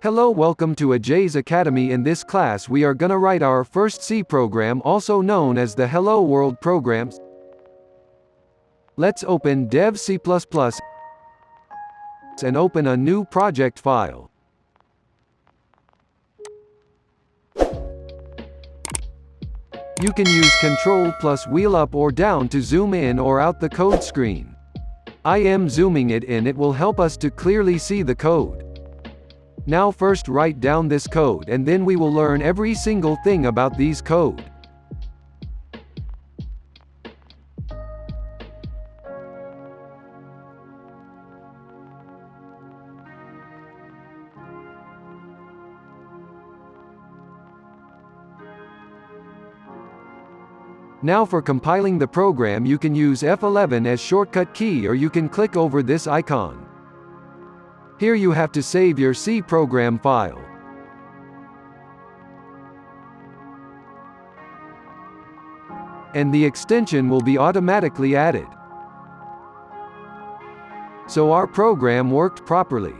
Hello, welcome to Ajs Academy. In this class we are gonna write our first C program, also known as the Hello World programs. Let's open Dev C++ and open a new project file. You can use Ctrl plus wheel up or down to zoom in or out the code screen. I am zooming it in. It will help us to clearly see the code. Now first write down this code and then we will learn every single thing about these code. Now for compiling the program you can use F11 as shortcut key or you can click over this icon. Here you have to save your C program file. And the extension will be automatically added. So our program worked properly.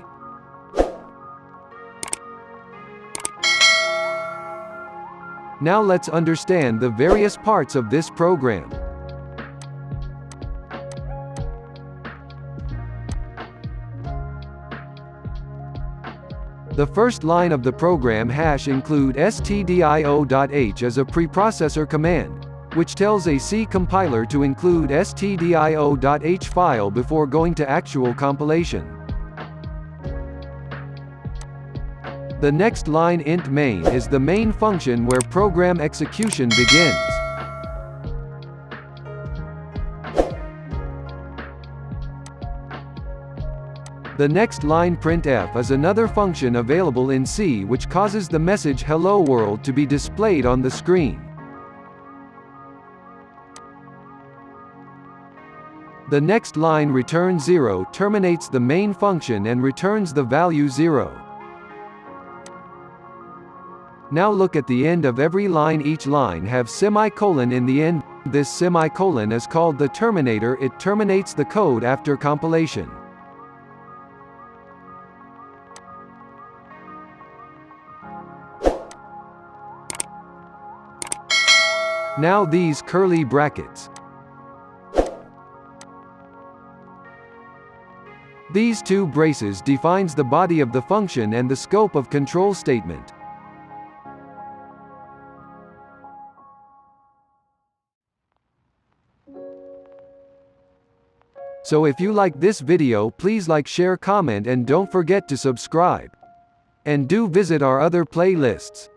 Now let's understand the various parts of this program. The first line of the program hash include stdio.h as a preprocessor command, which tells a C compiler to include stdio.h file before going to actual compilation. The next line int main is the main function where program execution begins. The next line printf is another function available in C which causes the message Hello World to be displayed on the screen. The next line return 0 terminates the main function and returns the value 0. Now look at the end of every line. Each line have semicolon in the end. This semicolon is called the terminator. It terminates the code after compilation. Now these curly brackets. These two braces defines the body of the function and the scope of control statement. So if you like this video, please like, share, comment and don't forget to subscribe. And do visit our other playlists.